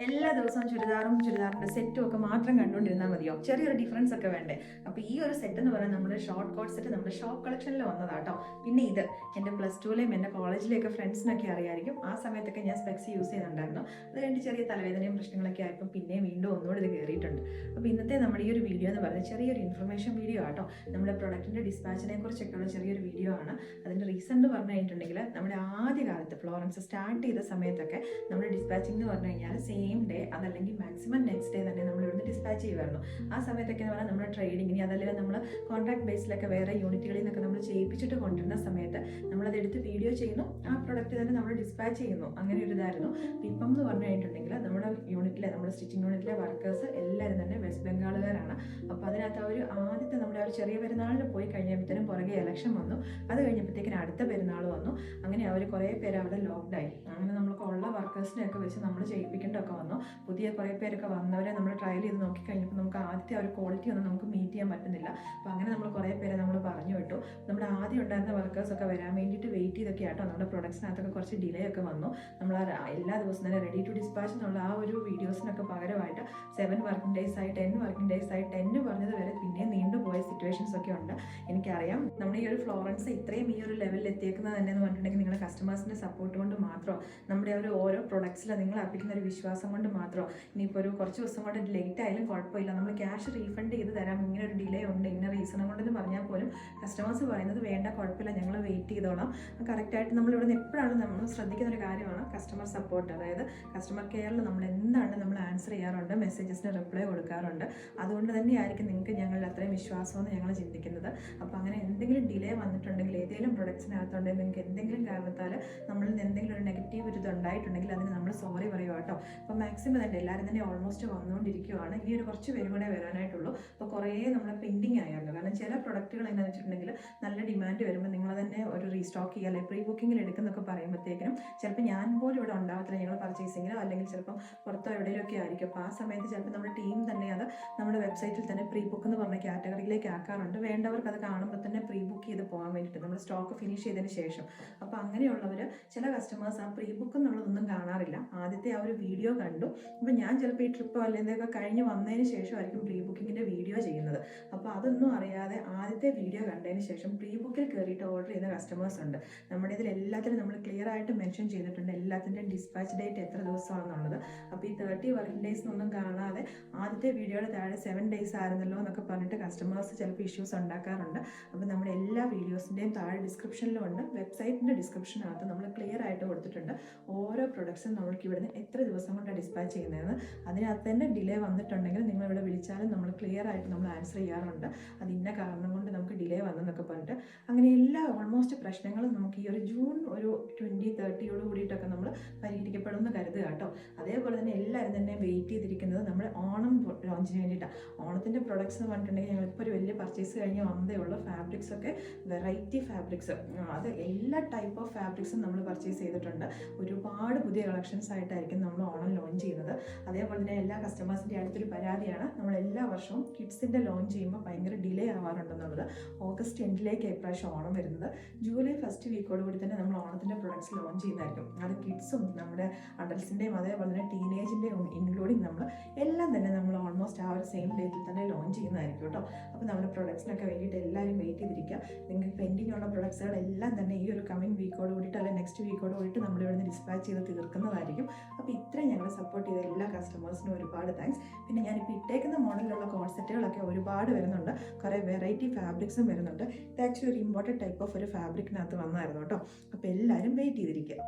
എല്ലാ ദിവസവും ചുരിദാറിന്റെ സെറ്റും ഒക്കെ മാത്രം കണ്ടുകൊണ്ടിരുന്നാൽ മതിയോ? ചെറിയൊരു ഡിഫറൻസ് ഒക്കെ വേണ്ടേ? അപ്പൊ ഈ ഒരു സെറ്റ് എന്ന് പറയുന്നത് നമ്മുടെ ഷോർട്ട് കോട്ട് സെറ്റ് നമ്മുടെ ഷോപ്പ് കളക്ഷനിൽ വന്നതാട്ടോ. പിന്നെ ഇത് എൻ്റെ +2ലെയും എൻ്റെ കോളേജിലെയൊക്കെ ഫ്രണ്ട്സിനൊക്കെ അറിയായിരിക്കും. ആ സമയത്തൊക്കെ ഞാൻ സ്പെക്സ് യൂസ് ചെയ്യുന്നുണ്ടായിരുന്നു. അത് കഴിഞ്ഞ് ചെറിയ തലവേദനയും പ്രശ്നങ്ങളൊക്കെ ആയപ്പോൾ പിന്നെ വീണ്ടും ഒന്നുകൂടി ഇത് കയറിയിട്ടുണ്ട്. അപ്പോൾ ഇന്നത്തെ നമ്മുടെ ഈ ഒരു വീഡിയോ എന്ന് പറയുന്നത് ചെറിയൊരു ഇൻഫർമേഷൻ വീഡിയോ ആട്ടോ. നമ്മുടെ പ്രൊഡക്റ്റിന്റെ ഡിസ്പാച്ചിനെ കുറിച്ചൊക്കെയുള്ള ചെറിയൊരു വീഡിയോ ആണ്. അതിന്റെ റീസൺ എന്ന് പറഞ്ഞു കഴിഞ്ഞിട്ടുണ്ടെങ്കിൽ നമ്മുടെ ആദ്യ കാലത്ത് ഫ്ലോറൻസ് സ്റ്റാർട്ട് ചെയ്ത സമയത്തൊക്കെ നമ്മുടെ ഡിസ്പാച്ചിങ് എന്ന് പറഞ്ഞു കഴിഞ്ഞാൽ സെയിം ഡേ അതല്ലെങ്കിൽ മാക്സിമം നെക്സ്റ്റ് ഡേ തന്നെ നമ്മൾ ഇവിടുന്ന് ഡിസ്പാച്ച് ചെയ്യുമായിരുന്നു. ആ സമയത്തൊക്കെ എന്ന് പറഞ്ഞാൽ നമ്മുടെ ട്രേഡിങ്ങിന് അതല്ലെങ്കിൽ നമ്മൾ കോൺട്രാക്ട് ബേസിലൊക്കെ വേറെ യൂണിറ്റുകളിൽ നിന്നൊക്കെ നമ്മൾ ചെയ്യിപ്പിച്ചിട്ട് കൊണ്ടുവരുന്ന സമയത്ത് നമ്മളത് എടുത്ത് വീഡിയോ ചെയ്യുന്നു, ആ പ്രൊഡക്റ്റ് തന്നെ നമ്മൾ ഡിസ്പാച്ച് ചെയ്യുന്നു. അങ്ങനെ ഒരു ഇതായിരുന്നു. ഇപ്പം എന്ന് പറഞ്ഞു കഴിഞ്ഞിട്ടുണ്ടെങ്കിൽ നമ്മുടെ യൂണിറ്റിലെ നമ്മുടെ സ്റ്റിച്ചിങ് യൂണിറ്റിലെ വർക്കേഴ്സ് എല്ലാവരും തന്നെ വെസ്റ്റ് ബംഗാളുകാരാണ്. അപ്പോൾ അതിനകത്ത് അവർ ആദ്യത്തെ നമ്മുടെ ഒരു ചെറിയ പെരുന്നാളിന് പോയി കഴിഞ്ഞപ്പോഴത്തേനും പുറകെ ഇലക്ഷൻ വന്നു. അത് കഴിഞ്ഞപ്പോഴത്തേക്കിനും അടുത്ത പെരുന്നാൾ വന്നു. അങ്ങനെ അവർ കുറേ പേര് അവിടെ ലോക്ക്ഡായി. അങ്ങനെ നമ്മൾക്ക് ഉള്ള വർക്കേഴ്സിനെയൊക്കെ വെച്ച് നമ്മൾ ചെയ്യിപ്പിക്കേണ്ടതൊക്കെ വന്നു. പുതിയ കുറേ പേരൊക്കെ വന്നവരെ നമ്മൾ ട്രയൽ ചെയ്ത് നോക്കിക്കഴിഞ്ഞപ്പോൾ നമുക്ക് ആദ്യത്തെ ആ ഒരു ക്വാളിറ്റി ഒന്നും നമുക്ക് മീറ്റ് ചെയ്യാൻ പറ്റുന്നില്ല. അപ്പോൾ അങ്ങനെ നമ്മൾ കുറേ പേരെ നമ്മൾ പറഞ്ഞു വിട്ടു. നമ്മുടെ ആദ്യം ഉണ്ടായിരുന്ന വർക്കേഴ്സൊക്കെ വരാൻ വേണ്ടിയിട്ട് വെയിറ്റ് ചെയ്തൊക്കെ ആട്ടോ. നമ്മുടെ പ്രൊഡക്ട്സിനകത്തൊക്കെ കുറച്ച് ഡിലേ ഒക്കെ വന്നു. നമ്മൾ എല്ലാ ദിവസവും തന്നെ റെഡി ടു ഡിസ്പാച്ച് എന്നുള്ള ആ ഒരു വീഡിയോസിനൊക്കെ പകരമായിട്ട് 7 വർക്കിംഗ് ഡേയ്സ് ആയി 10 വർക്കിംഗ് ഡേയ്സ് ആയി 10 പറഞ്ഞത് വരെ പിന്നെ നീണ്ടുപോയ സിറ്റുവേഷൻസ് ഒക്കെ ഉണ്ട്. എനിക്കറിയാം നമ്മുടെ ഈ ഒരു ഫ്ലോറൻസ് ഇത്രയും ഈ ഒരു ലെവലിൽ എത്തിയേക്കുന്നത് തന്നെ എന്ന് പറഞ്ഞിട്ടുണ്ടെങ്കിൽ നിങ്ങളുടെ കസ്റ്റമേഴ്സിൻ്റെ സപ്പോർട്ട് കൊണ്ട് മാത്രമോ നമ്മുടെ ഒരു ഓരോ പ്രൊഡക്ട്സിൽ നിങ്ങൾ അർപ്പിക്കുന്ന ഒരു വിശ്വാസം കൊണ്ട് മാത്രമോ. ഇനിയിപ്പോൾ ഒരു കുറച്ച് ദിവസം കൊണ്ട് ലേറ്റ് ആയാലും കുഴപ്പമില്ല, നമ്മൾ ക്യാഷ് റീഫണ്ട് ചെയ്ത് തരാം, ഇങ്ങനെ ഒരു ഡിലേ ഉണ്ട് ഇന്ന റീസൺ കൊണ്ടെന്ന് പറഞ്ഞാൽ പോലും കസ്റ്റമേഴ്സ് പറയുന്നത് വേണ്ട കുഴപ്പമില്ല ഞങ്ങൾ വെയിറ്റ് ചെയ്തോളാം. കറക്റ്റായിട്ട് നമ്മളിവിടെ നിന്ന് എപ്പോഴാണ് നമ്മൾ ശ്രദ്ധിക്കുന്ന ഒരു കാര്യമാണ് കസ്റ്റമർ സപ്പോർട്ട്. അതായത് കസ്റ്റമർ കെയറിൽ നമ്മൾ എന്താണ് നമ്മൾ ആൻസർ ചെയ്യാറുണ്ട്, മെസ്സേജസിന് റിപ്ലൈ കൊടുക്കാറുണ്ട്. അതുകൊണ്ട് തന്നെയായിരിക്കും നിങ്ങൾക്ക് ഞങ്ങളിൽ അത്രയും വിശ്വാസമെന്ന് ഞങ്ങൾ ചിന്തിക്കുന്നത്. അപ്പോൾ അങ്ങനെ എന്തെങ്കിലും ഡിലേ വന്നിട്ടുണ്ടെങ്കിൽ ഏതെങ്കിലും പ്രൊഡക്ട്സിനകത്തുണ്ടെങ്കിൽ നിങ്ങൾക്ക് എന്തെങ്കിലും കാരണത്താൽ നമ്മളിൽ നിന്ന് എന്തെങ്കിലും ഒരു നെഗറ്റീവ് ഒരു ഇതുണ്ടായിട്ടുണ്ടെങ്കിൽ അതിന് നമ്മൾ സോറി പറയുക കേട്ടോ. അപ്പോൾ മാക്സിമം തന്നെ എല്ലാവരും തന്നെ ഓൾമോസ്റ്റ് വന്നുകൊണ്ടിരിക്കുകയാണ്. ഇനി ഒരു കുറച്ച് പേരും കൂടെ വരാനായിട്ടുള്ളൂ. അപ്പോൾ കുറേ നമ്മൾ പെൻഡിങ് ആയിരുന്നു. കാരണം ചില പ്രൊഡക്റ്റുകൾ എന്താണെന്ന് വെച്ചിട്ടുണ്ടെങ്കിൽ നല്ല ഡിമാൻഡ് വരുമ്പോൾ നിങ്ങൾ തന്നെ ഒരു റീസ്റ്റോക്ക് ചെയ്യുക അല്ലെങ്കിൽ പ്രീ ബുക്കിങ്ങിൽ എടുക്കുന്നൊക്കെ പറയുമ്പോഴത്തേക്കിനും ചിലപ്പോൾ ഞാൻ പോലും ഇവിടെ ഉണ്ടാവത്തില്ല, ഞങ്ങൾ പർച്ചേസിങ്ങിലോ അല്ലെങ്കിൽ ചിലപ്പം പുറത്തോ എവിടെയൊക്കെ ആയിരിക്കും. അപ്പോൾ ആ സമയത്ത് ചിലപ്പോൾ നമ്മുടെ ടീം തന്നെ അത് നമ്മുടെ വെബ്സൈറ്റിൽ തന്നെ പ്രീ ബുക്ക് എന്ന് പറഞ്ഞ കാറ്റഗറിയിലേക്ക് ആക്കാറുണ്ട്. വേണ്ടവർക്ക് അത് കാണുമ്പോൾ തന്നെ പ്രീ ബുക്ക് ചെയ്ത് പോകാൻ വേണ്ടിയിട്ട് നമ്മൾ സ്റ്റോക്ക് ഫിനിഷ് ചെയ്തതിന് ശേഷം. അപ്പോൾ അങ്ങനെയുള്ളവർ ചില കസ്റ്റമേഴ്സ് ആ പ്രീ ബുക്ക് എന്നുള്ളതൊന്നും കാണാറില്ല, ആദ്യത്തെ ആ ഒരു വീഡിയോ കണ്ടു. അപ്പോൾ ഞാൻ ചിലപ്പോൾ ഈ ട്രിപ്പോ അല്ലെങ്കിൽ ഇതൊക്കെ കഴിഞ്ഞ് വന്നതിന് ശേഷമായിരിക്കും പ്രീ ബുക്കിങ്ങിൻ്റെ വീഡിയോ ചെയ്യുന്നത്. അപ്പോൾ അതൊന്നും അറിയാതെ ആദ്യത്തെ വീഡിയോ കണ്ടതിന് ശേഷം പ്രീ ബുക്കിൽ കയറിയിട്ട് ഓർഡർ ചെയ്യുന്ന കസ്റ്റമേഴ്സ് ഉണ്ട്. നമ്മുടെ ഇതിൽ എല്ലാത്തിലും നമ്മൾ ക്ലിയർ ആയിട്ട് മെൻഷൻ ചെയ്തിട്ടുണ്ട് എല്ലാത്തിൻ്റെയും ഡിസ്പാച്ച് ഡേറ്റ് എത്ര ദിവസമാണെന്നുള്ളത്. അപ്പോൾ ഈ 30 വർക്കിംഗ് ഡേയ്സ് ഒന്നും കാണാതെ ആദ്യത്തെ വീഡിയോയുടെ താഴെ 7 ഡേയ്സ് ആയിരുന്നല്ലോ എന്നൊക്കെ പറഞ്ഞിട്ട് കസ്റ്റമേഴ്സ് ചിലപ്പോൾ ഇഷ്യൂസ് ഉണ്ടാക്കാറുണ്ട്. അപ്പോൾ നമ്മുടെ എല്ലാ വീഡിയോസിൻ്റെയും താഴെ ഡിസ്ക്രിപ്ഷനിലും ഉണ്ട്, വെബ്സൈറ്റിൻ്റെ ഡിസ്ക്രിപ്ഷനകത്ത് നമ്മൾ ക്ലിയർ ആയിട്ട് കൊടുത്തിട്ടുണ്ട് ഓരോ പ്രൊഡക്ട്സും നമ്മൾക്ക് ഇവിടുന്ന് എത്ര ദിവസം കൊണ്ടാണ് ഡിസ്പാച്ച് ചെയ്യുന്നതെന്ന്. അതിനകത്ത് തന്നെ ഡിലേ വന്നിട്ടുണ്ടെങ്കിൽ നിങ്ങളിവിടെ വിളിച്ചാലും നമ്മൾ ക്ലിയർ ആയിട്ട് നമ്മൾ ആൻസർ ചെയ്യാറുണ്ട്. അത് ഇന്ന കാരണം കൊണ്ട് നമുക്ക് ഡിലേ വന്നെന്നൊക്കെ പറഞ്ഞിട്ട്. അങ്ങനെ എല്ലാ ഓൾമോസ്റ്റ് പ്രശ്നങ്ങളും നമുക്ക് ഈ ഒരു ജൂൺ ഒരു 20-30 കൂടിയിട്ടൊക്കെ നമ്മൾ പരിഹരിക്കപ്പെടുമെന്ന് കരുതുക കേട്ടോ. അതേപോലെ തന്നെ എല്ലാവരും തന്നെ വെയിറ്റ് ചെയ്തിരിക്കുന്നത് നമ്മുടെ ഓണം ലോഞ്ചിന് വേണ്ടിയിട്ടാണ്. ഓണത്തിൻ്റെ പ്രൊഡക്ട്സ് എന്ന് പറഞ്ഞിട്ടുണ്ടെങ്കിൽ ഞങ്ങളിപ്പോൾ ഒരു വലിയ പർച്ചേസ് കഴിഞ്ഞ് വന്നതേ ഉള്ളൂ. ഫാബ്രിക്സ് ഒക്കെ വെറൈറ്റി ഫാബ്രിക്സ്, അത് എല്ലാ ടൈപ്പ് ഓഫ് ഫാബ്രിക്സും നമ്മൾ പർച്ചേസ് ചെയ്തിട്ടുണ്ട്. ഒരുപാട് പുതിയ കളക്ഷൻസ് ആയിട്ടായിരിക്കും നമ്മൾ ഓണം ലോഞ്ച് ചെയ്യുന്നത്. അതേപോലെ തന്നെ എല്ലാ കസ്റ്റമേഴ്സിൻ്റെ അടുത്തൊരു പരാതിയാണ് നമ്മൾ എല്ലാ വർഷവും കിഡ്സിൻ്റെ ലോഞ്ച് ചെയ്യുമ്പോൾ ഭയങ്കര ഡിലേ ആവാറുണ്ടെന്നുള്ളത്. ഓഗസ്റ്റ് എൻഡിലേക്ക് ഇപ്രാവശ്യം ഓണം വരുന്നത്. ജൂലൈ ഫസ്റ്റ് വീക്കോട് കൂടി തന്നെ നമ്മൾ ഓണത്തിൻ്റെ പ്രൊഡക്ട്സ് ലോഞ്ച് ചെയ്യുന്നതായിരിക്കും. അത് കിഡ്സും നമ്മുടെ അഡൽട്സിൻ്റെയും അതേപോലെ തന്നെ ടീനേജിൻ്റെയും ഇൻക്ലൂഡിങ് നമ്മൾ എല്ലാം തന്നെ നമ്മൾ ഓൾമോസ്റ്റ് ആ ഒരു സെയിം ഡേറ്റിൽ തന്നെ ലോഞ്ച് ചെയ്യുന്നതായിരിക്കും കേട്ടോ. അപ്പോൾ നമ്മുടെ പ്രൊഡക്ട്സിനൊക്കെ വേണ്ടിയിട്ട് എല്ലാവരും വെയിറ്റ് ചെയ്തിരിക്കുക. നിങ്ങൾക്ക് പെൻഡിങ് ഉള്ള പ്രൊഡക്ട്സുകളെല്ലാം തന്നെ ഈ ഒരു കമ്മിങ് വീക്കോട് കൂടിയിട്ട് അല്ലെങ്കിൽ നെക്സ്റ്റ് വീക്കോട് കൂടിയിട്ട് നമ്മൾ ഇവിടുന്ന് ഡിസ്പാച്ച് ചെയ്ത് തീർക്കുന്നതായിരിക്കും. അപ്പോൾ ഇത്രയും ഞങ്ങളെ സപ്പോർട്ട് ചെയ്ത എല്ലാ കസ്റ്റമേഴ്സിനും ഒരുപാട് താങ്ക്സ്. പിന്നെ ഞാനിപ്പോൾ ഇട്ടേക്കുന്ന മോഡലിലുള്ള കോൺസെപ്റ്റുകളൊക്കെ ഒരുപാട് വരുന്നുണ്ട്. കുറേ വെറൈറ്റി ഫാബ്രിക്സും വരുന്നുണ്ട്. ഇത് ആക്ച്വലി ഒരു ഇമ്പോർട്ടൻറ്റ് ടൈപ്പ് ഓഫ് ഒരു ഫാബ്രിക്കിനകത്ത് വന്നായിരുന്നു കേട്ടോ. അപ്പോൾ എല്ലാവരും വെയിറ്റ് ചെയ്തിരിക്കുക.